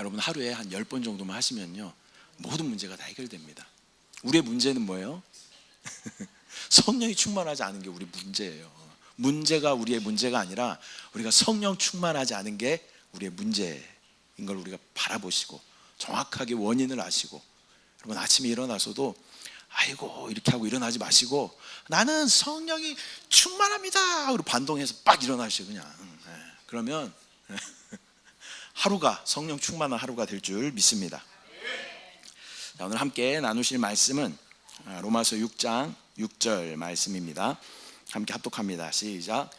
여러분 하루에 한 10번 정도만 하시면요 모든 문제가 다 해결됩니다. 우리의 문제는 뭐예요? 성령이 충만하지 않은 게 우리 문제예요. 문제가 우리의 문제가 아니라 우리가 성령 충만하지 않은 게 우리의 문제인 걸 우리가 바라보시고 정확하게 원인을 아시고, 여러분 아침에 일어나서도 아이고 이렇게 하고 일어나지 마시고 나는 성령이 충만합니다 그리고 반동해서 빡 일어나시죠. 그냥 그러면 하루가 성령 충만한 하루가 될 줄 믿습니다. 자, 오늘 함께 나누실 말씀은 로마서 6장 6절 말씀입니다. 함께 합독합니다. 시작.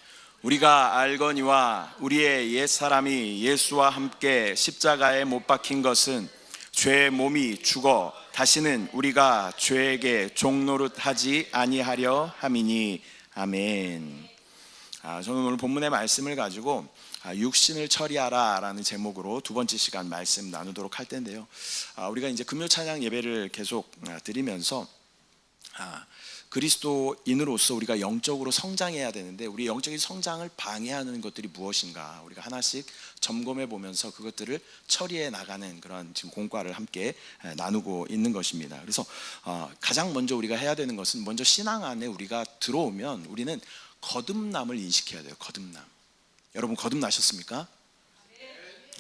우리가 알거니와 우리의 옛사람이 예수와 함께 십자가에 못 박힌 것은 죄의 몸이 죽어 다시는 우리가 죄에게 종노릇하지 아니하려 함이니. 아멘. 저는 오늘 본문의 말씀을 가지고 육신을 처리하라 라는 제목으로 두 번째 시간 말씀 나누도록 할 텐데요, 우리가 이제 금요 찬양 예배를 계속 드리면서 그리스도인으로서 우리가 영적으로 성장해야 되는데 우리 영적인 성장을 방해하는 것들이 무엇인가 우리가 하나씩 점검해 보면서 그것들을 처리해 나가는 그런 지금 공과를 함께 나누고 있는 것입니다. 그래서 가장 먼저 우리가 해야 되는 것은, 먼저 신앙 안에 우리가 들어오면 우리는 거듭남을 인식해야 돼요. 거듭남. 여러분 거듭나셨습니까?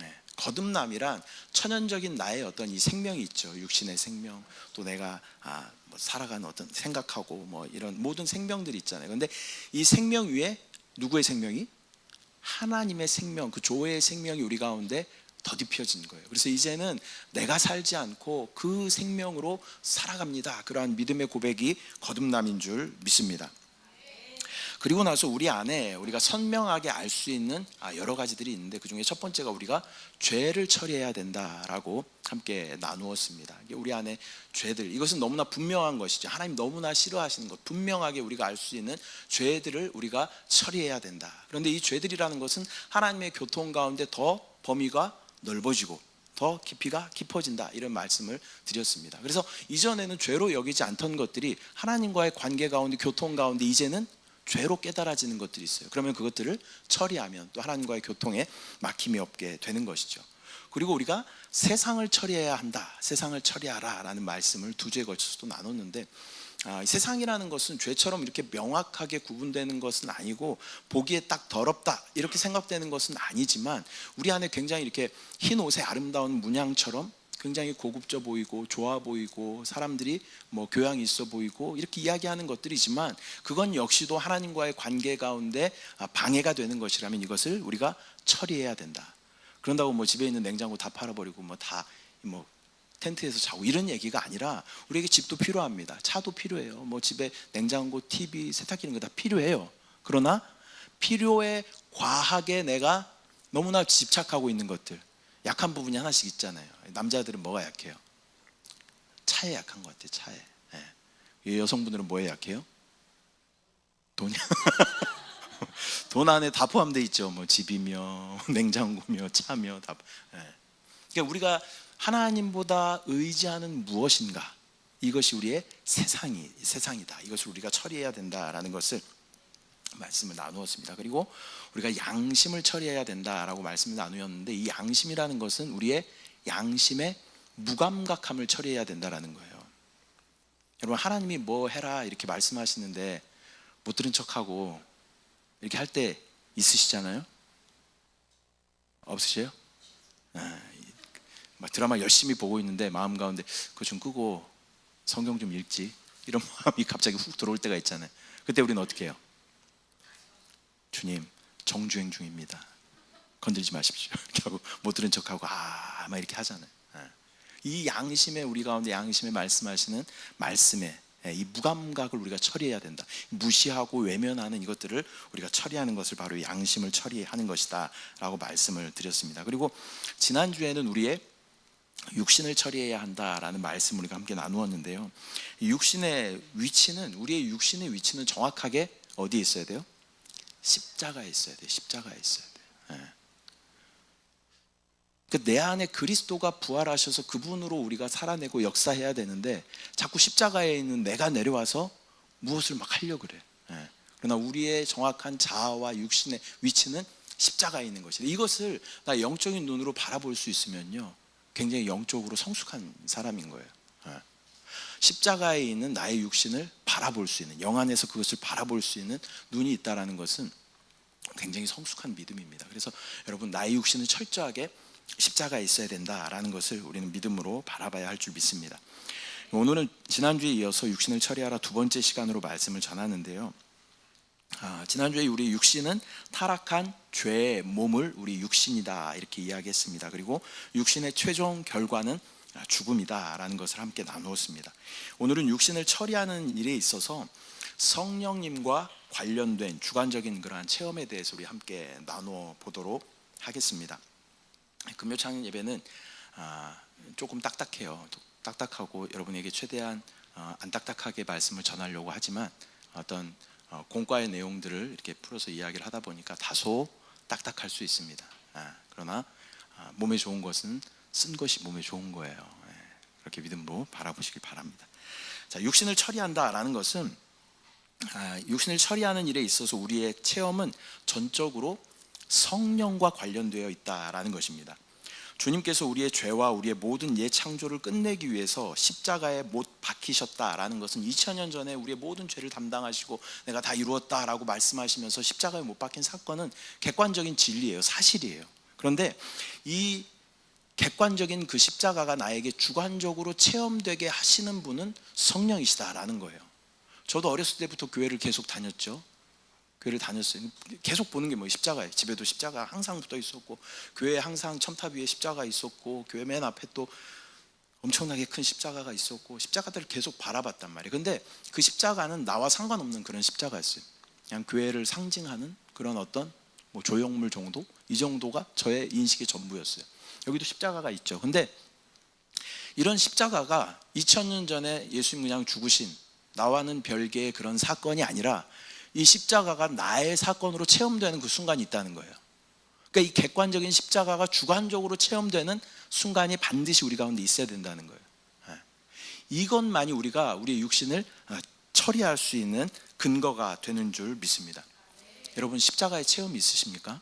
네. 거듭남이란 천연적인 나의 어떤 이 생명이 있죠. 육신의 생명, 또 내가 살아가는 어떤 생각하고 이런 모든 생명들이 있잖아요. 그런데 이 생명 위에 누구의 생명이? 하나님의 생명, 그 조회의 생명이 우리 가운데 더딥혀진 거예요. 그래서 이제는 내가 살지 않고 그 생명으로 살아갑니다. 그러한 믿음의 고백이 거듭남인 줄 믿습니다. 그리고 나서 우리 안에 우리가 선명하게 알 수 있는 여러 가지들이 있는데, 그 중에 첫 번째가 우리가 죄를 처리해야 된다라고 함께 나누었습니다. 우리 안에 죄들, 이것은 너무나 분명한 것이죠. 하나님 너무나 싫어하시는 것, 분명하게 우리가 알 수 있는 죄들을 우리가 처리해야 된다. 그런데 이 죄들이라는 것은 하나님의 교통 가운데 더 범위가 넓어지고 더 깊이가 깊어진다, 이런 말씀을 드렸습니다. 그래서 이전에는 죄로 여기지 않던 것들이 하나님과의 관계 가운데, 교통 가운데 이제는 죄로 깨달아지는 것들이 있어요. 그러면 그것들을 처리하면 또 하나님과의 교통에 막힘이 없게 되는 것이죠. 그리고 우리가 세상을 처리해야 한다, 세상을 처리하라 라는 말씀을 두 주에 걸쳐서도 나눴는데, 세상이라는 것은 죄처럼 이렇게 명확하게 구분되는 것은 아니고 보기에 딱 더럽다 이렇게 생각되는 것은 아니지만, 우리 안에 굉장히 이렇게 흰 옷의 아름다운 문양처럼 굉장히 고급져 보이고 좋아 보이고 사람들이 교양이 있어 보이고 이렇게 이야기하는 것들이지만, 그건 역시도 하나님과의 관계 가운데 방해가 되는 것이라면 이것을 우리가 처리해야 된다. 그런다고 집에 있는 냉장고 다 팔아버리고 다 텐트에서 자고 이런 얘기가 아니라, 우리에게 집도 필요합니다. 차도 필요해요. 집에 냉장고, TV, 세탁기 이런 거 다 필요해요. 그러나 필요에 과하게 내가 너무나 집착하고 있는 것들, 약한 부분이 하나씩 있잖아요. 남자들은 뭐가 약해요? 차에 약한 것 같아요. 차에. 네. 여성분들은 뭐에 약해요? 돈이요. 돈 안에 다 포함되어 있죠. 집이며 냉장고며 차며 다. 네. 그러니까 우리가 하나님보다 의지하는 무엇인가, 이것이 우리의 세상이다. 이것을 우리가 처리해야 된다라는 것을 말씀을 나누었습니다. 그리고 우리가 양심을 처리해야 된다라고 말씀을 나누었는데, 이 양심이라는 것은 우리의 양심의 무감각함을 처리해야 된다라는 거예요. 여러분 하나님이 뭐 해라 이렇게 말씀하시는데 못 들은 척하고 이렇게 할 때 있으시잖아요? 없으세요? 드라마 열심히 보고 있는데 마음 가운데 그거 좀 끄고 성경 좀 읽지, 이런 마음이 갑자기 훅 들어올 때가 있잖아요. 그때 우리는 어떻게 해요? 주님 정주행 중입니다, 건들지 마십시오 이렇게 하고 못 들은 척하고 막 이렇게 하잖아요. 이 양심에, 우리 가운데 양심에 말씀하시는 말씀에 이 무감각을 우리가 처리해야 된다. 무시하고 외면하는 이것들을 우리가 처리하는 것을 바로 양심을 처리하는 것이다 라고 말씀을 드렸습니다. 그리고 지난주에는 우리의 육신을 처리해야 한다라는 말씀을 우리가 함께 나누었는데요, 육신의 위치는, 우리의 육신의 위치는 정확하게 어디에 있어야 돼요? 십자가에 있어야 돼요. 십자가에 있어야 돼요. 내 안에 그리스도가 부활하셔서 그분으로 우리가 살아내고 역사해야 되는데, 자꾸 십자가에 있는 내가 내려와서 무엇을 막 하려고 그래. 그러나 우리의 정확한 자아와 육신의 위치는 십자가에 있는 것이다. 이것을 나 영적인 눈으로 바라볼 수 있으면요, 굉장히 영적으로 성숙한 사람인 거예요. 십자가에 있는 나의 육신을 바라볼 수 있는, 영 안에서 그것을 바라볼 수 있는 눈이 있다는 것은 굉장히 성숙한 믿음입니다. 그래서 여러분, 나의 육신은 철저하게 십자가에 있어야 된다라는 것을 우리는 믿음으로 바라봐야 할 줄 믿습니다. 오늘은 지난주에 이어서 육신을 처리하라 두 번째 시간으로 말씀을 전하는데요, 지난주에 우리 육신은 타락한 죄의 몸을 우리 육신이다 이렇게 이야기했습니다. 그리고 육신의 최종 결과는 죽음이다 라는 것을 함께 나누었습니다. 오늘은 육신을 처리하는 일에 있어서 성령님과 관련된 주관적인 그러한 체험에 대해서 우리 함께 나누어 보도록 하겠습니다. 금요창 예배는 조금 딱딱해요. 딱딱하고 여러분에게 최대한 안 딱딱하게 말씀을 전하려고 하지만 어떤 공과의 내용들을 이렇게 풀어서 이야기를 하다 보니까 다소 딱딱할 수 있습니다. 그러나 몸에 좋은 것은 쓴 것이 몸에 좋은 거예요. 그렇게 믿음으로 바라보시길 바랍니다. 자, 육신을 처리한다라는 것은 육신을 처리하는 일에 있어서 우리의 체험은 전적으로 성령과 관련되어 있다라는 것입니다. 주님께서 우리의 죄와 우리의 모든 옛 창조를 끝내기 위해서 십자가에 못 박히셨다라는 것은 2000년 전에 우리의 모든 죄를 담당하시고 내가 다 이루었다라고 말씀하시면서 십자가에 못 박힌 사건은 객관적인 진리예요. 사실이에요. 그런데 이 객관적인 그 십자가가 나에게 주관적으로 체험되게 하시는 분은 성령이시다라는 거예요. 저도 어렸을 때부터 교회를 계속 다녔죠. 교회를 다녔어요. 계속 보는 게 뭐예요? 십자가예요. 집에도 십자가 항상 붙어 있었고, 교회에 항상 첨탑 위에 십자가 있었고, 교회 맨 앞에 또 엄청나게 큰 십자가가 있었고, 십자가들을 계속 바라봤단 말이에요. 근데 그 십자가는 나와 상관없는 그런 십자가였어요. 그냥 교회를 상징하는 그런 어떤 조형물 정도? 이 정도가 저의 인식의 전부였어요. 여기도 십자가가 있죠. 근데 이런 십자가가 2000년 전에 예수님 그냥 죽으신 나와는 별개의 그런 사건이 아니라 이 십자가가 나의 사건으로 체험되는 그 순간이 있다는 거예요. 그러니까 이 객관적인 십자가가 주관적으로 체험되는 순간이 반드시 우리 가운데 있어야 된다는 거예요. 이것만이 우리가 우리의 육신을 처리할 수 있는 근거가 되는 줄 믿습니다. 여러분, 십자가의 체험이 있으십니까?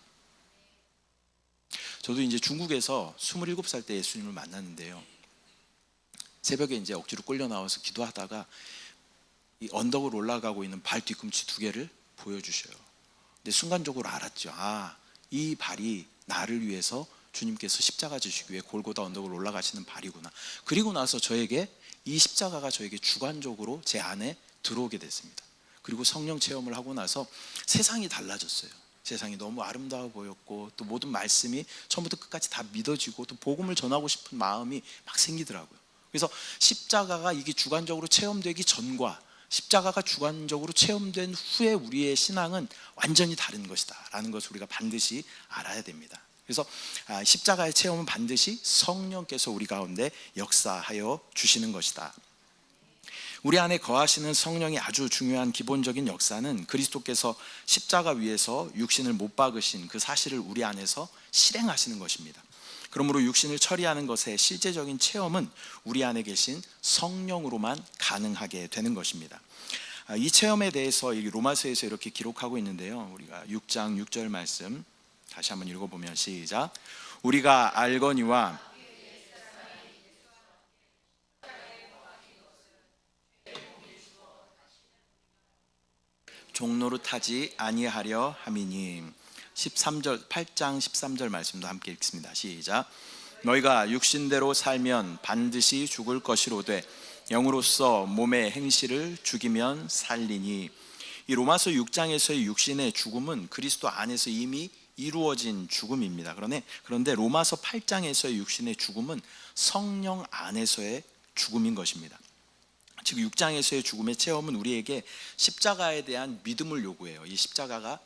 저도 이제 중국에서 27살 때 예수님을 만났는데요, 새벽에 이제 억지로 끌려 나와서 기도하다가 이 언덕을 올라가고 있는 발 뒤꿈치 2개를 보여주셔요. 근데 순간적으로 알았죠. 이 발이 나를 위해서 주님께서 십자가 지시기 위해 골고다 언덕을 올라가시는 발이구나. 그리고 나서 저에게 이 십자가가 저에게 주관적으로 제 안에 들어오게 됐습니다. 그리고 성령 체험을 하고 나서 세상이 달라졌어요. 세상이 너무 아름다워 보였고, 또 모든 말씀이 처음부터 끝까지 다 믿어지고, 또 복음을 전하고 싶은 마음이 막 생기더라고요. 그래서 십자가가 이게 주관적으로 체험되기 전과 십자가가 주관적으로 체험된 후에 우리의 신앙은 완전히 다른 것이다 라는 것을 우리가 반드시 알아야 됩니다. 그래서 십자가의 체험은 반드시 성령께서 우리 가운데 역사하여 주시는 것이다. 우리 안에 거하시는 성령의 아주 중요한 기본적인 역사는 그리스도께서 십자가 위에서 육신을 못 박으신 그 사실을 우리 안에서 실행하시는 것입니다. 그러므로 육신을 처리하는 것의 실제적인 체험은 우리 안에 계신 성령으로만 가능하게 되는 것입니다. 이 체험에 대해서 로마서에서 이렇게 기록하고 있는데요, 우리가 6장 6절 말씀 다시 한번 읽어보면 시작. 우리가 알거니와 종노릇하지 아니하려 함이니. 13절 8장 13절 말씀도 함께 읽습니다. 시작. 너희가 육신대로 살면 반드시 죽을 것이로되 영으로서 몸의 행실을 죽이면 살리니. 이 로마서 6장에서의 육신의 죽음은 그리스도 안에서 이미 이루어진 죽음입니다. 그런데 로마서 8장에서의 육신의 죽음은 성령 안에서의 죽음인 것입니다. 즉 6장에서의 죽음의 체험은 우리에게 십자가에 대한 믿음을 요구해요. 이 십자가가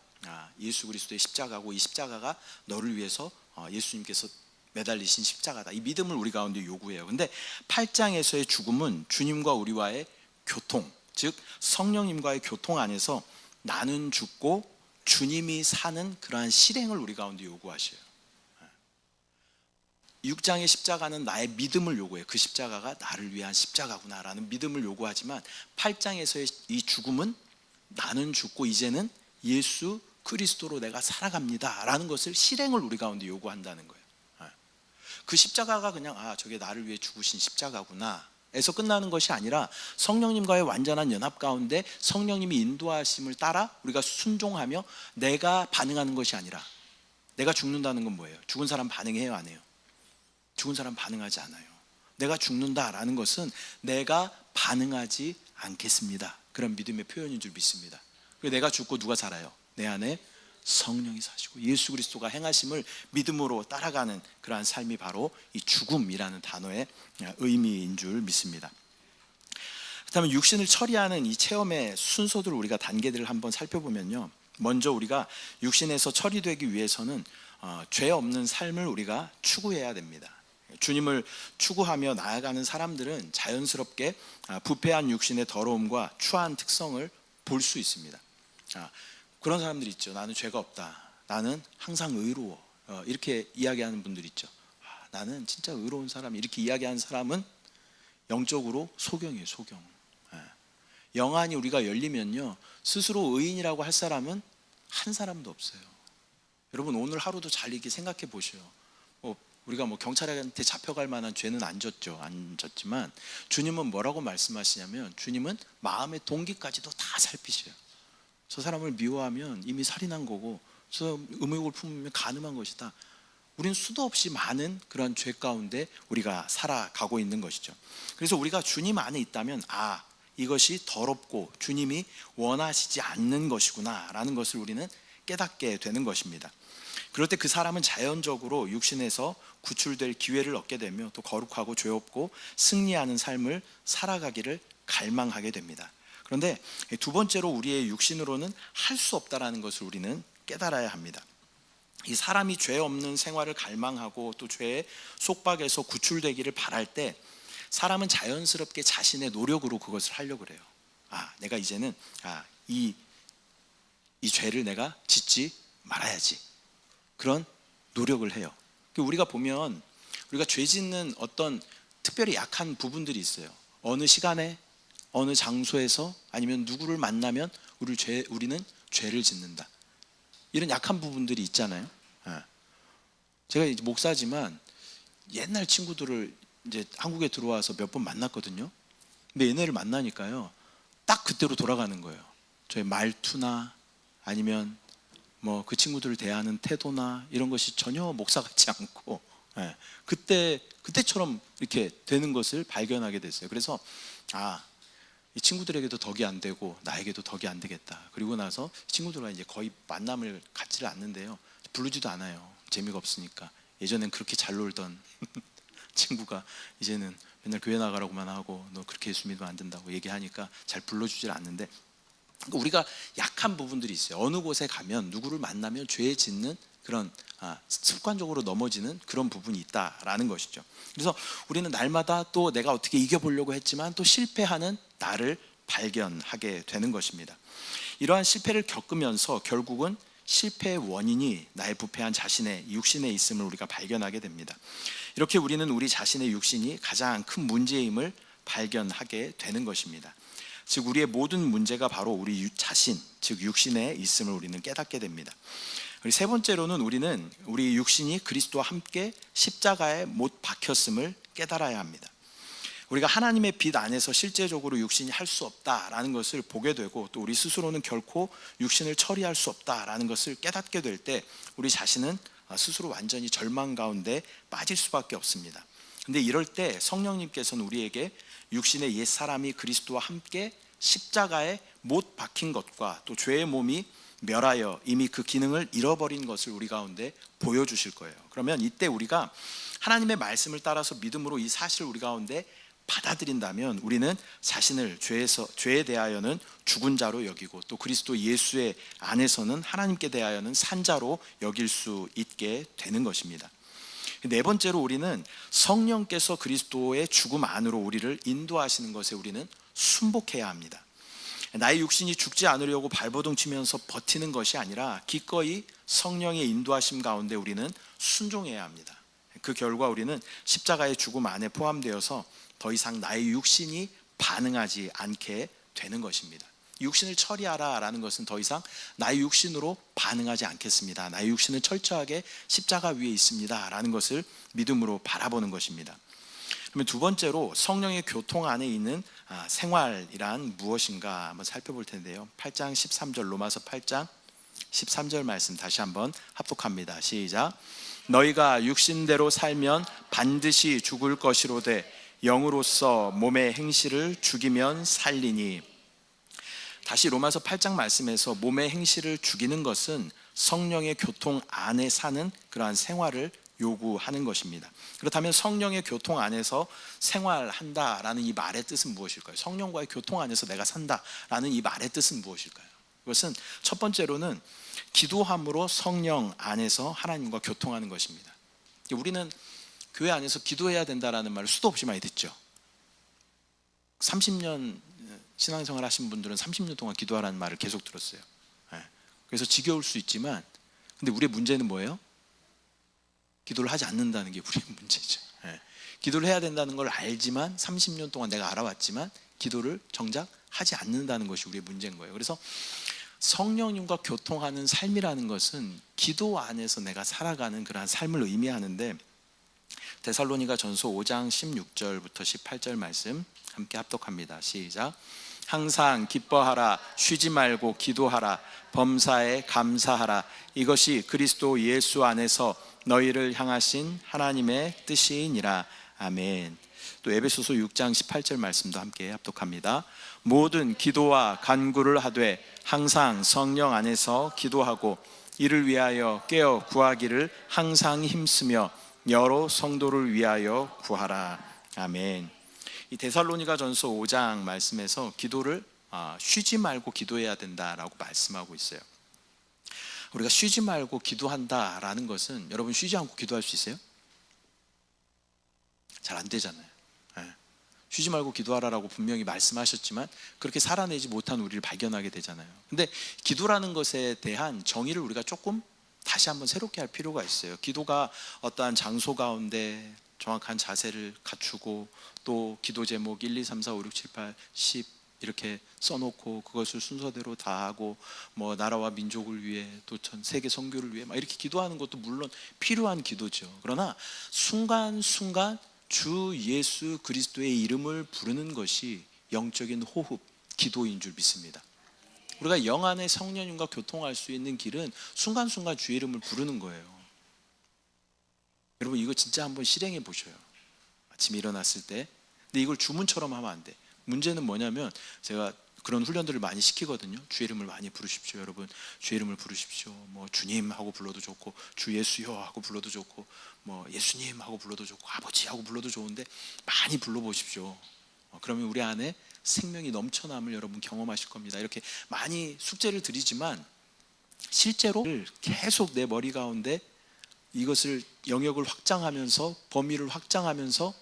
예수 그리스도의 십자가고, 이 십자가가 너를 위해서 예수님께서 매달리신 십자가다, 이 믿음을 우리 가운데 요구해요. 근데 8장에서의 죽음은 주님과 우리와의 교통, 즉 성령님과의 교통 안에서 나는 죽고 주님이 사는 그러한 실행을 우리 가운데 요구하셔요. 6장의 십자가는 나의 믿음을 요구해요. 그 십자가가 나를 위한 십자가구나라는 믿음을 요구하지만 8장에서의 이 죽음은 나는 죽고 이제는 예수 그리스도로 내가 살아갑니다 라는 것을 실행을 우리 가운데 요구한다는 거예요. 그 십자가가 그냥 저게 나를 위해 죽으신 십자가구나 에서 끝나는 것이 아니라 성령님과의 완전한 연합 가운데 성령님이 인도하심을 따라 우리가 순종하며 내가 반응하는 것이 아니라, 내가 죽는다는 건 뭐예요? 죽은 사람 반응해요, 안 해요? 죽은 사람 반응하지 않아요. 내가 죽는다라는 것은 내가 반응하지 않겠습니다, 그런 믿음의 표현인 줄 믿습니다. 내가 죽고 누가 살아요? 내 안에 성령이 사시고 예수 그리스도가 행하심을 믿음으로 따라가는 그러한 삶이 바로 이 죽음이라는 단어의 의미인 줄 믿습니다. 그렇다면 육신을 처리하는 이 체험의 순서들을 우리가 단계들을 한번 살펴보면요, 먼저 우리가 육신에서 처리되기 위해서는 죄 없는 삶을 우리가 추구해야 됩니다. 주님을 추구하며 나아가는 사람들은 자연스럽게 부패한 육신의 더러움과 추한 특성을 볼 수 있습니다. 그런 사람들 있죠. 나는 죄가 없다, 나는 항상 의로워, 이렇게 이야기하는 분들 있죠. 나는 진짜 의로운 사람, 이렇게 이야기하는 사람은 영적으로 소경이에요, 소경. 영안이 우리가 열리면요, 스스로 의인이라고 할 사람은 한 사람도 없어요. 여러분, 오늘 하루도 잘 이렇게 생각해 보셔요. 우리가 경찰한테 잡혀갈 만한 죄는 안 졌지만 주님은 뭐라고 말씀하시냐면, 주님은 마음의 동기까지도 다 살피셔요. 저 사람을 미워하면 이미 살인한 거고, 저 음욕을 품으면 간음한 것이다. 우리는 수도 없이 많은 그런 죄 가운데 우리가 살아가고 있는 것이죠. 그래서 우리가 주님 안에 있다면 이것이 더럽고 주님이 원하시지 않는 것이구나 라는 것을 우리는 깨닫게 되는 것입니다. 그럴 때 그 사람은 자연적으로 육신에서 구출될 기회를 얻게 되며 또 거룩하고 죄 없고 승리하는 삶을 살아가기를 갈망하게 됩니다. 그런데 두 번째로 우리의 육신으로는 할 수 없다라는 것을 우리는 깨달아야 합니다. 이 사람이 죄 없는 생활을 갈망하고 또 죄의 속박에서 구출되기를 바랄 때 사람은 자연스럽게 자신의 노력으로 그것을 하려고 그래요. 내가 이제는 이 죄를 내가 짓지 말아야지, 그런 노력을 해요. 우리가 보면 우리가 죄 짓는 어떤 특별히 약한 부분들이 있어요. 어느 시간에 어느 장소에서 아니면 누구를 만나면 우리는 죄를 짓는다, 이런 약한 부분들이 있잖아요. 제가 이제 목사지만 옛날 친구들을 이제 한국에 들어와서 몇 번 만났거든요. 근데 얘네를 만나니까요, 딱 그때로 돌아가는 거예요. 저의 말투나 아니면 그 친구들을 대하는 태도나 이런 것이 전혀 목사 같지 않고 그때처럼 이렇게 되는 것을 발견하게 됐어요. 그래서 이 친구들에게도 덕이 안 되고 나에게도 덕이 안 되겠다. 그리고 나서 친구들과 이제 거의 만남을 갖지를 않는데요, 부르지도 않아요. 재미가 없으니까. 예전엔 그렇게 잘 놀던 친구가 이제는 맨날 교회 나가라고만 하고 너 그렇게 예수 믿으면 안 된다고 얘기하니까 잘 불러주질 않는데, 우리가 약한 부분들이 있어요. 어느 곳에 가면 누구를 만나면 죄 짓는 그런 습관적으로 넘어지는 그런 부분이 있다라는 것이죠. 그래서 우리는 날마다 또 내가 어떻게 이겨보려고 했지만 또 실패하는 나를 발견하게 되는 것입니다. 이러한 실패를 겪으면서 결국은 실패의 원인이 나의 부패한 자신의 육신에 있음을 우리가 발견하게 됩니다. 이렇게 우리는 우리 자신의 육신이 가장 큰 문제임을 발견하게 되는 것입니다. 즉 우리의 모든 문제가 바로 우리 자신, 즉 육신에 있음을 우리는 깨닫게 됩니다. 세 번째로는 우리는 우리 육신이 그리스도와 함께 십자가에 못 박혔음을 깨달아야 합니다. 우리가 하나님의 빛 안에서 실제적으로 육신이 할 수 없다라는 것을 보게 되고, 또 우리 스스로는 결코 육신을 처리할 수 없다라는 것을 깨닫게 될 때 우리 자신은 스스로 완전히 절망 가운데 빠질 수밖에 없습니다. 근데 이럴 때 성령님께서는 우리에게 육신의 옛사람이 그리스도와 함께 십자가에 못 박힌 것과 또 죄의 몸이 멸하여 이미 그 기능을 잃어버린 것을 우리 가운데 보여주실 거예요. 그러면 이때 우리가 하나님의 말씀을 따라서 믿음으로 이 사실을 우리 가운데 받아들인다면 우리는 자신을 죄에 대하여는 죽은 자로 여기고 또 그리스도 예수의 안에서는 하나님께 대하여는 산 자로 여길 수 있게 되는 것입니다. 네 번째로 우리는 성령께서 그리스도의 죽음 안으로 우리를 인도하시는 것에 우리는 순복해야 합니다. 나의 육신이 죽지 않으려고 발버둥 치면서 버티는 것이 아니라 기꺼이 성령의 인도하심 가운데 우리는 순종해야 합니다. 그 결과 우리는 십자가의 죽음 안에 포함되어서 더 이상 나의 육신이 반응하지 않게 되는 것입니다. 육신을 처리하라라는 것은 더 이상 나의 육신으로 반응하지 않겠습니다. 나의 육신은 철저하게 십자가 위에 있습니다 라는 것을 믿음으로 바라보는 것입니다. 그러면 두 번째로 성령의 교통 안에 있는 생활이란 무엇인가 한번 살펴볼 텐데요. 8장 13절, 로마서 8장 13절 말씀 다시 한번 합독합니다. 시작. 너희가 육신대로 살면 반드시 죽을 것이로되 영으로서 몸의 행실을 죽이면 살리니. 다시 로마서 8장 말씀에서 몸의 행실을 죽이는 것은 성령의 교통 안에 사는 그러한 생활을 요구하는 것입니다. 그렇다면 성령의 교통 안에서 생활한다라는 이 말의 뜻은 무엇일까요? 성령과의 교통 안에서 내가 산다라는 이 말의 뜻은 무엇일까요? 그것은 첫 번째로는 기도함으로 성령 안에서 하나님과 교통하는 것입니다. 우리는 교회 안에서 기도해야 된다라는 말을 수도 없이 많이 듣죠. 30년 신앙생활 하신 분들은 30년 동안 기도하라는 말을 계속 들었어요. 그래서 지겨울 수 있지만, 근데 우리의 문제는 뭐예요? 기도를 하지 않는다는 게 우리의 문제죠. 기도를 해야 된다는 걸 알지만 30년 동안 내가 알아왔지만 기도를 정작 하지 않는다는 것이 우리의 문제인 거예요. 그래서 성령님과 교통하는 삶이라는 것은 기도 안에서 내가 살아가는 그러한 삶을 의미하는데, 데살로니가 전서 5장 16절부터 18절 말씀 함께 합독합니다. 시작. 항상 기뻐하라, 쉬지 말고 기도하라, 범사에 감사하라. 이것이 그리스도 예수 안에서 너희를 향하신 하나님의 뜻이니라. 아멘. 또 에베소서 6장 18절 말씀도 함께 합독합니다. 모든 기도와 간구를 하되 항상 성령 안에서 기도하고 이를 위하여 깨어 구하기를 항상 힘쓰며 여러 성도를 위하여 구하라. 아멘. 이 데살로니가 전서 5장 말씀에서 기도를 쉬지 말고 기도해야 된다라고 말씀하고 있어요. 우리가 쉬지 말고 기도한다라는 것은, 여러분 쉬지 않고 기도할 수 있어요? 잘 안 되잖아요. 쉬지 말고 기도하라라고 분명히 말씀하셨지만 그렇게 살아내지 못한 우리를 발견하게 되잖아요. 근데 기도라는 것에 대한 정의를 우리가 조금 다시 한번 새롭게 할 필요가 있어요. 기도가 어떠한 장소 가운데 정확한 자세를 갖추고, 또 기도 제목 1, 2, 3, 4, 5, 6, 7, 8, 10 이렇게 써놓고 그것을 순서대로 다 하고, 뭐 나라와 민족을 위해, 또 전 세계 선교를 위해 막 이렇게 기도하는 것도 물론 필요한 기도죠. 그러나 순간순간 주 예수 그리스도의 이름을 부르는 것이 영적인 호흡, 기도인 줄 믿습니다. 우리가 영 안에 성령님과 교통할 수 있는 길은 순간순간 주의 이름을 부르는 거예요. 여러분 이거 진짜 한번 실행해 보셔요. 아침에 일어났을 때. 근데 이걸 주문처럼 하면 안 돼. 문제는 뭐냐면, 제가 그런 훈련들을 많이 시키거든요. 주의 이름을 많이 부르십시오. 여러분 주의 이름을 부르십시오. 뭐 주님 하고 불러도 좋고, 주 예수여 하고 불러도 좋고, 뭐 예수님 하고 불러도 좋고, 아버지 하고 불러도 좋은데 많이 불러보십시오. 그러면 우리 안에 생명이 넘쳐남을 여러분 경험하실 겁니다. 이렇게 많이 숙제를 드리지만 실제로 계속 내 머리 가운데 이것을 영역을 확장하면서, 범위를 확장하면서,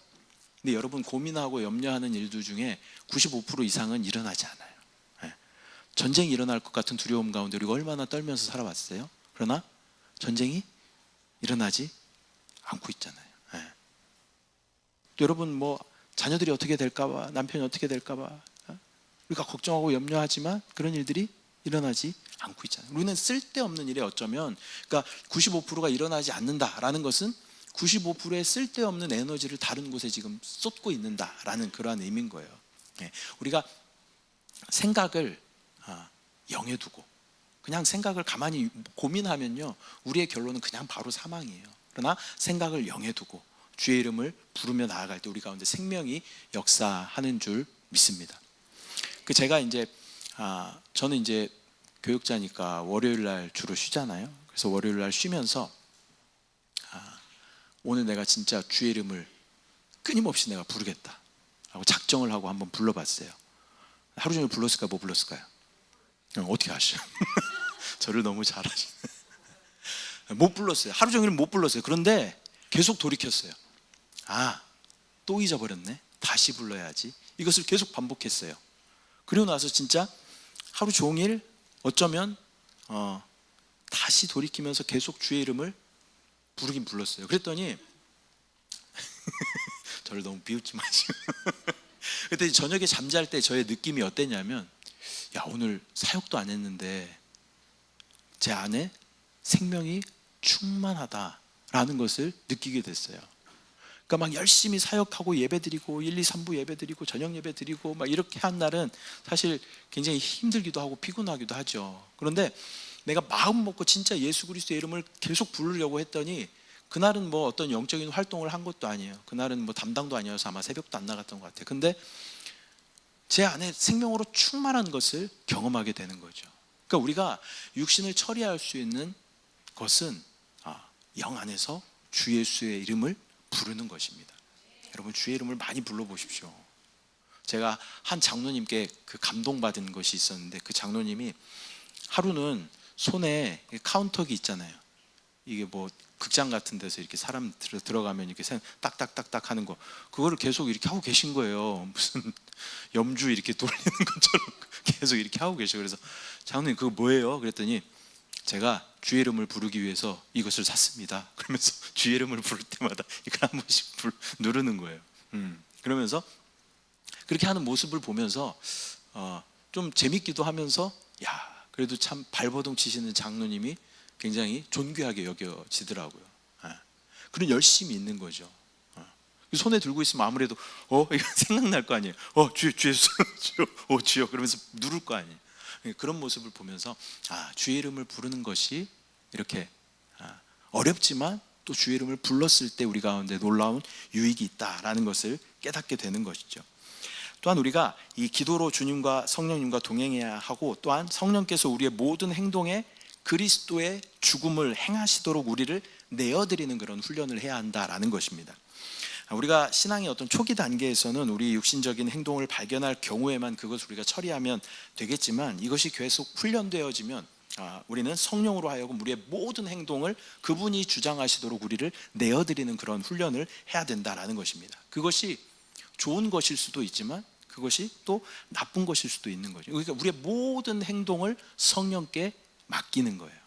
근데 여러분 고민하고 염려하는 일들 중에 95% 이상은 일어나지 않아요. 전쟁이 일어날 것 같은 두려움 가운데 우리가 얼마나 떨면서 살아왔어요? 그러나 전쟁이 일어나지 않고 있잖아요. 또 여러분 뭐 자녀들이 어떻게 될까봐, 남편이 어떻게 될까봐 우리가 걱정하고 염려하지만 그런 일들이 일어나지 않고 있잖아요. 우리는 쓸데없는 일에 어쩌면, 그러니까 95%가 일어나지 않는다라는 것은 95%의 쓸데없는 에너지를 다른 곳에 지금 쏟고 있는다라는 그러한 의미인 거예요. 우리가 생각을 영에 두고 그냥 생각을 가만히 고민하면요, 우리의 결론은 그냥 바로 사망이에요. 그러나 생각을 영에 두고 주의 이름을 부르며 나아갈 때 우리 가운데 생명이 역사하는 줄 믿습니다. 제가 이제 저는 이제 교육자니까 월요일 날 주로 쉬잖아요. 그래서 월요일 날 쉬면서 오늘 내가 진짜 주의 이름을 끊임없이 내가 부르겠다 라고 작정을 하고 한번 불러봤어요. 하루 종일 불렀을까요? 뭐 불렀을까요? 어떻게 아시죠? 저를 너무 잘 아시네. 못 불렀어요. 하루 종일 못 불렀어요. 그런데 계속 돌이켰어요. 또 잊어버렸네. 다시 불러야지. 이것을 계속 반복했어요. 그리고 나서 진짜 하루 종일 어쩌면 다시 돌이키면서 계속 주의 이름을 부르긴 불렀어요. 그랬더니 저를 너무 비웃지 마시고 그때 저녁에 잠잘 때 저의 느낌이 어땠냐면, 야, 오늘 사역도 안 했는데 제 안에 생명이 충만하다라는 것을 느끼게 됐어요. 그러니까 막 열심히 사역하고 예배드리고 1, 2, 3부 예배드리고 저녁 예배드리고 막 이렇게 한 날은 사실 굉장히 힘들기도 하고 피곤하기도 하죠. 그런데 내가 마음 먹고 진짜 예수 그리스도의 이름을 계속 부르려고 했더니 그날은 뭐 어떤 영적인 활동을 한 것도 아니에요. 그날은 뭐 담당도 아니어서 아마 새벽도 안 나갔던 것 같아요. 근데 제 안에 생명으로 충만한 것을 경험하게 되는 거죠. 그러니까 우리가 육신을 처리할 수 있는 것은 영 안에서 주 예수의 이름을 부르는 것입니다. 여러분, 주의 이름을 많이 불러보십시오. 제가 한 장로님께 그 감동받은 것이 있었는데, 그 장로님이 하루는 손에 카운터기 있잖아요. 이게 뭐 극장 같은 데서 이렇게 사람 들어가면 이렇게 딱딱딱딱 하는 거, 그거를 계속 이렇게 하고 계신 거예요. 무슨 염주 이렇게 돌리는 것처럼 계속 이렇게 하고 계셔. 그래서 장로님, 그거 뭐예요? 그랬더니 제가 주의 이름을 부르기 위해서 이것을 샀습니다. 그러면서 주의 이름을 부를 때마다 이걸 한 번씩 누르는 거예요. 그러면서 그렇게 하는 모습을 보면서 좀 재밌기도 하면서, 야, 그래도 참 발버둥 치시는 장로님이 굉장히 존귀하게 여겨지더라고요. 그런 열심이 있는 거죠. 손에 들고 있으면 아무래도 이거 생각날 거 아니에요. 주여, 주여, 주여, 그러면서 누를 거 아니에요. 그런 모습을 보면서 주의 이름을 부르는 것이 이렇게 어렵지만 또 주의 이름을 불렀을 때 우리 가운데 놀라운 유익이 있다라는 것을 깨닫게 되는 것이죠. 또한 우리가 이 기도로 주님과 성령님과 동행해야 하고, 또한 성령께서 우리의 모든 행동에 그리스도의 죽음을 행하시도록 우리를 내어드리는 그런 훈련을 해야 한다라는 것입니다. 우리가 신앙의 어떤 초기 단계에서는 우리 육신적인 행동을 발견할 경우에만 그것을 우리가 처리하면 되겠지만, 이것이 계속 훈련되어지면 우리는 성령으로 하여금 우리의 모든 행동을 그분이 주장하시도록 우리를 내어드리는 그런 훈련을 해야 된다라는 것입니다. 그것이 좋은 것일 수도 있지만 그것이 또 나쁜 것일 수도 있는 거죠. 그러니까 우리의 모든 행동을 성령께 맡기는 거예요.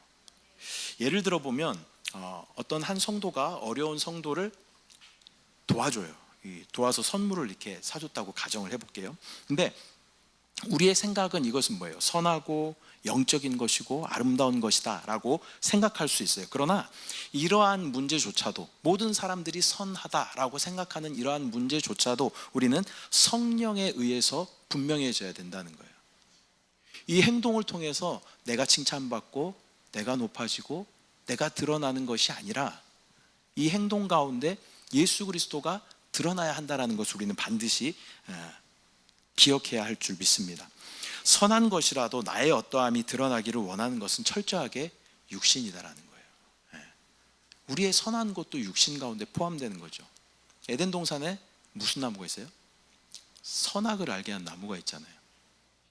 예를 들어 보면 어떤 한 성도가 어려운 성도를 도와줘요. 도와서 선물을 이렇게 사줬다고 가정을 해볼게요. 근데 우리의 생각은 이것은 뭐예요? 선하고 영적인 것이고 아름다운 것이다 라고 생각할 수 있어요. 그러나 이러한 문제조차도, 모든 사람들이 선하다라고 생각하는 이러한 문제조차도 우리는 성령에 의해서 분명해져야 된다는 거예요. 이 행동을 통해서 내가 칭찬받고 내가 높아지고 내가 드러나는 것이 아니라, 이 행동 가운데 예수 그리스도가 드러나야 한다는 것을 우리는 반드시 기억해야 할 줄 믿습니다. 선한 것이라도 나의 어떠함이 드러나기를 원하는 것은 철저하게 육신이다라는 거예요. 우리의 선한 것도 육신 가운데 포함되는 거죠. 에덴 동산에 무슨 나무가 있어요? 선악을 알게 한 나무가 있잖아요.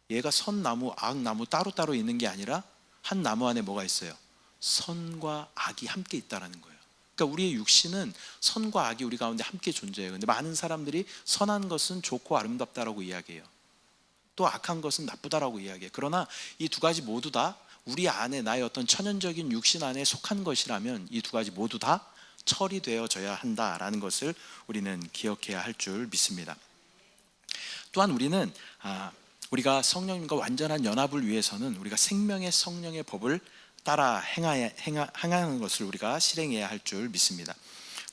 얘가 선나무, 악나무 따로따로 있는 게 아니라 한 나무 안에 뭐가 있어요? 선과 악이 함께 있다라는 거예요. 그러니까 우리의 육신은 선과 악이 우리 가운데 함께 존재해요. 근데 많은 사람들이 선한 것은 좋고 아름답다라고 이야기해요. 또 악한 것은 나쁘다라고 이야기해요. 그러나 이 두 가지 모두 다 우리 안에, 나의 어떤 천연적인 육신 안에 속한 것이라면 이 두 가지 모두 다 처리되어져야 한다라는 것을 우리는 기억해야 할 줄 믿습니다. 또한 우리는 우리가 성령님과 완전한 연합을 위해서는 우리가 생명의 성령의 법을 따라 행하는 것을 우리가 실행해야 할 줄 믿습니다.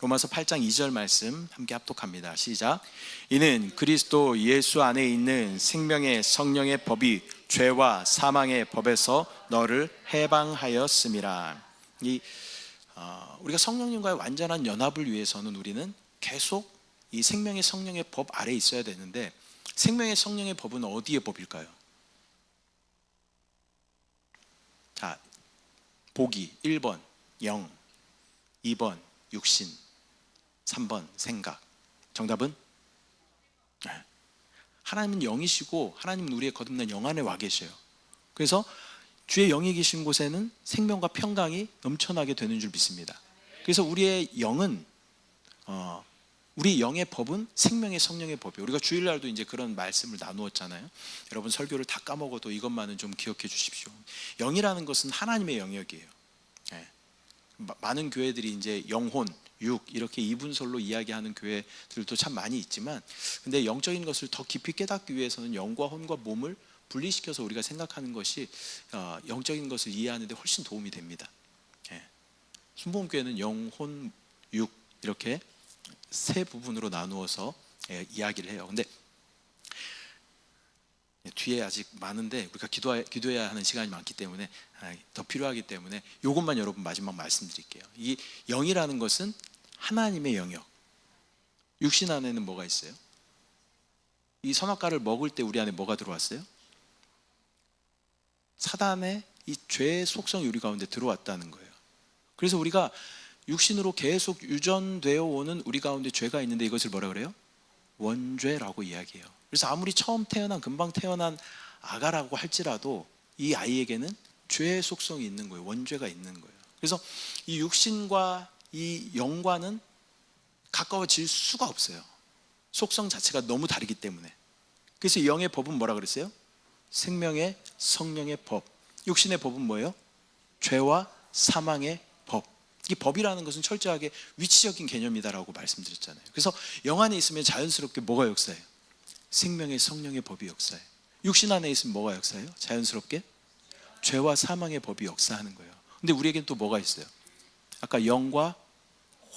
로마서 8장 2절 말씀 함께 합독합니다. 시작. 이는 그리스도 예수 안에 있는 생명의 성령의 법이 죄와 사망의 법에서 너를 해방하였음이라. 우리가 성령님과의 완전한 연합을 위해서는 우리는 계속 이 생명의 성령의 법 아래에 있어야 되는데, 생명의 성령의 법은 어디의 법일까요? 자, 보기 1번 영, 2번 육신, 3번 생각. 정답은? 하나님은 영이시고 하나님은 우리의 거듭난 영 안에 와 계셔요. 그래서 주의 영이 계신 곳에는 생명과 평강이 넘쳐나게 되는 줄 믿습니다. 그래서 우리의 영은 우리 영의 법은 생명의 성령의 법이에요. 우리가 주일날도 이제 그런 말씀을 나누었잖아요. 여러분, 설교를 다 까먹어도 이것만은 좀 기억해 주십시오. 영이라는 것은 하나님의 영역이에요. 많은 교회들이 이제 영혼, 육 이렇게 이분설로 이야기하는 교회들도 참 많이 있지만, 근데 영적인 것을 더 깊이 깨닫기 위해서는 영과 혼과 몸을 분리시켜서 우리가 생각하는 것이 영적인 것을 이해하는 데 훨씬 도움이 됩니다. 순복음교회는 영, 혼, 육 이렇게 세 부분으로 나누어서 이야기를 해요. 근데 뒤에 아직 많은데 우리가 기도해야 하는 시간이 많기 때문에 더 필요하기 때문에 이것만 여러분 마지막 말씀드릴게요. 이 영이라는 것은 하나님의 영역. 육신 안에는 뭐가 있어요? 이 선악과를 먹을 때 우리 안에 뭐가 들어왔어요? 사단의 이 죄의 속성이 우리 가운데 들어왔다는 거예요. 그래서 우리가 육신으로 계속 유전되어 오는 우리 가운데 죄가 있는데 이것을 뭐라 그래요? 원죄라고 이야기해요. 그래서 아무리 금방 태어난 아가라고 할지라도 이 아이에게는 죄의 속성이 있는 거예요. 원죄가 있는 거예요. 그래서 이 육신과 이 영과는 가까워질 수가 없어요. 속성 자체가 너무 다르기 때문에. 그래서 이 영의 법은 뭐라 그랬어요? 생명의 성령의 법. 육신의 법은 뭐예요? 죄와 사망의 법. 이 법이라는 것은 철저하게 위치적인 개념이다라고 말씀드렸잖아요. 그래서 영 안에 있으면 자연스럽게 뭐가 역사해요? 생명의 성령의 법이 역사해요. 육신 안에 있으면 뭐가 역사해요? 자연스럽게 죄와 사망의 법이 역사하는 거예요. 근데 우리에게는 또 뭐가 있어요? 아까 영과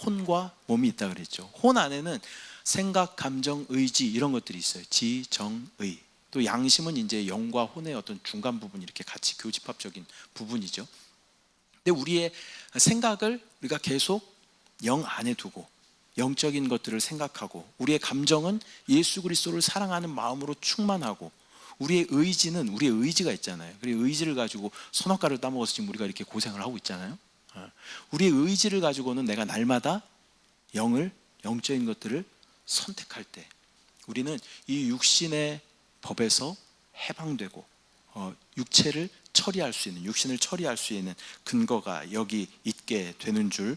혼과 몸이 있다 그랬죠. 혼 안에는 생각, 감정, 의지 이런 것들이 있어요. 지, 정, 의. 또 양심은 이제 영과 혼의 어떤 중간 부분 이렇게 같이 교집합적인 부분이죠. 근데 우리의 생각을 우리가 계속 영 안에 두고 영적인 것들을 생각하고 우리의 감정은 예수 그리스도를 사랑하는 마음으로 충만하고 우리의 의지는 우리의 의지가 있잖아요. 그리고 의지를 가지고 선악과를 따먹어서 지금 우리가 이렇게 고생을 하고 있잖아요. 우리의 의지를 가지고는 내가 날마다 영적인 것들을 선택할 때 우리는 이 육신의 법에서 해방되고 육신을 처리할 수 있는 근거가 여기 있게 되는 줄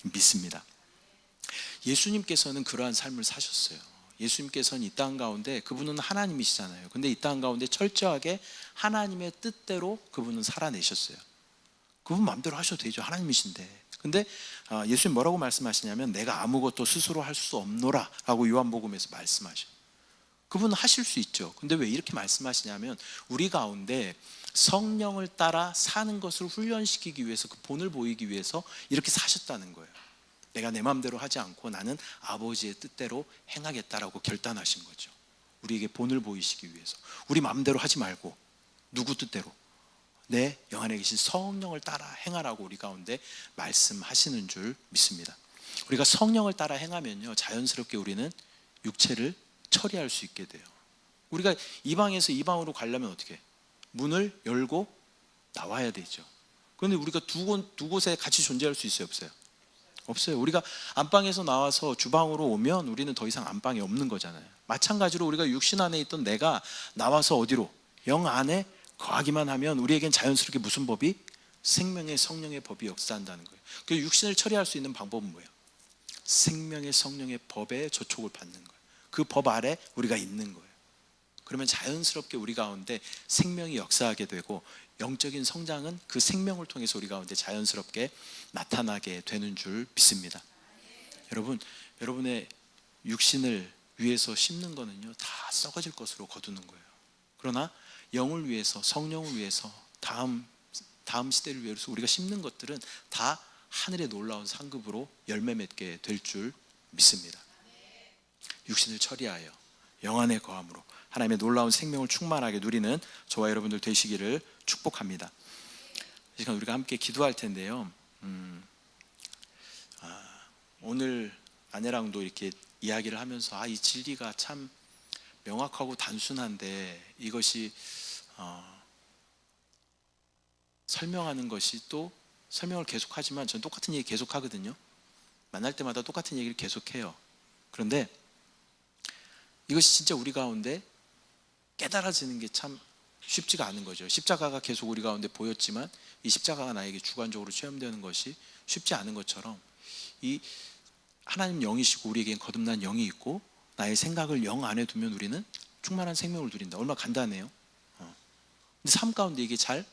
믿습니다. 예수님께서는 그러한 삶을 사셨어요. 예수님께서는 이 땅 가운데 그분은 하나님이시잖아요. 근데 이 땅 가운데 철저하게 하나님의 뜻대로 그분은 살아내셨어요. 그분 마음대로 하셔도 되죠. 하나님이신데. 근데 예수님 뭐라고 말씀하시냐면 내가 아무것도 스스로 할 수 없노라 라고 요한복음에서 말씀하셔요. 그분은 하실 수 있죠. 근데 왜 이렇게 말씀하시냐면 우리 가운데 성령을 따라 사는 것을 훈련시키기 위해서 그 본을 보이기 위해서 이렇게 사셨다는 거예요. 내가 내 마음대로 하지 않고 나는 아버지의 뜻대로 행하겠다라고 결단하신 거죠. 우리에게 본을 보이시기 위해서 우리 마음대로 하지 말고 누구 뜻대로 내 영 안에 계신 성령을 따라 행하라고 우리 가운데 말씀하시는 줄 믿습니다. 우리가 성령을 따라 행하면요 자연스럽게 우리는 육체를 처리할 수 있게 돼요. 우리가 이 방에서 이 방으로 가려면 어떻게 해요? 문을 열고 나와야 되죠. 그런데 우리가 두 곳에 같이 존재할 수 있어요? 없어요? 없어요. 우리가 안방에서 나와서 주방으로 오면 우리는 더 이상 안방에 없는 거잖아요. 마찬가지로 우리가 육신 안에 있던 내가 나와서 어디로? 영 안에 거하기만 하면 우리에겐 자연스럽게 무슨 법이? 생명의 성령의 법이 역사한다는 거예요. 그 육신을 처리할 수 있는 방법은 뭐예요? 생명의 성령의 법에 저촉을 받는 거예요. 그 법 아래 우리가 있는 거예요. 그러면 자연스럽게 우리 가운데 생명이 역사하게 되고 영적인 성장은 그 생명을 통해서 우리 가운데 자연스럽게 나타나게 되는 줄 믿습니다. 여러분의 육신을 위해서 심는 거는요 다 썩어질 것으로 거두는 거예요. 그러나 영을 위해서 성령을 위해서 다음 시대를 위해서 우리가 심는 것들은 다 하늘의 놀라운 상급으로 열매 맺게 될 줄 믿습니다. 육신을 처리하여 영 안의 거함으로 하나님의 놀라운 생명을 충만하게 누리는 저와 여러분들 되시기를 축복합니다. 이 시간 우리가 함께 기도할 텐데요. 오늘 아내랑도 이렇게 이야기를 하면서 이 진리가 참 명확하고 단순한데 이것이 설명하는 것이 또 설명을 계속하지만 저는 똑같은 얘기 계속하거든요. 만날 때마다 똑같은 얘기를 계속해요. 그런데 이것이 진짜 우리 가운데 깨달아지는 게 참 쉽지가 않은 거죠. 십자가가 계속 우리 가운데 보였지만 이 십자가가 나에게 주관적으로 체험되는 것이 쉽지 않은 것처럼 이 하나님 영이시고 우리에겐 거듭난 영이 있고 나의 생각을 영 안에 두면 우리는 충만한 생명을 누린다. 얼마나 간단해요. 근데 삶 가운데 이게 잘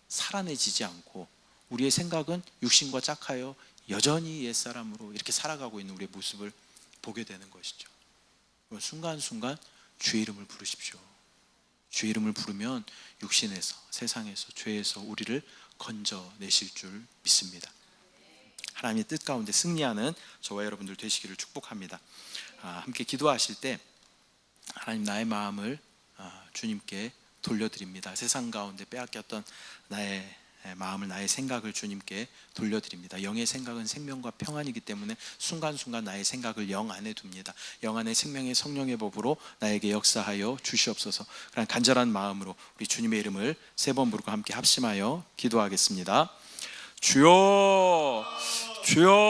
살아내지지 않고 우리의 생각은 육신과 짝하여 여전히 옛사람으로 이렇게 살아가고 있는 우리의 모습을 보게 되는 것이죠. 순간순간 주의 이름을 부르십시오. 주의 이름을 부르면 육신에서, 세상에서, 죄에서 우리를 건져내실 줄 믿습니다. 하나님의 뜻 가운데 승리하는 저와 여러분들 되시기를 축복합니다. 함께 기도하실 때 하나님, 나의 마음을 주님께 돌려드립니다. 세상 가운데 빼앗겼던 나의 마음을, 나의 생각을 주님께 돌려드립니다. 영의 생각은 생명과 평안이기 때문에 순간순간 나의 생각을 영 안에 둡니다. 영 안에 생명의 성령의 법으로 나에게 역사하여 주시옵소서. 그런 간절한 마음으로 우리 주님의 이름을 3번 부르고 함께 합심하여 기도하겠습니다. 주여, 주여.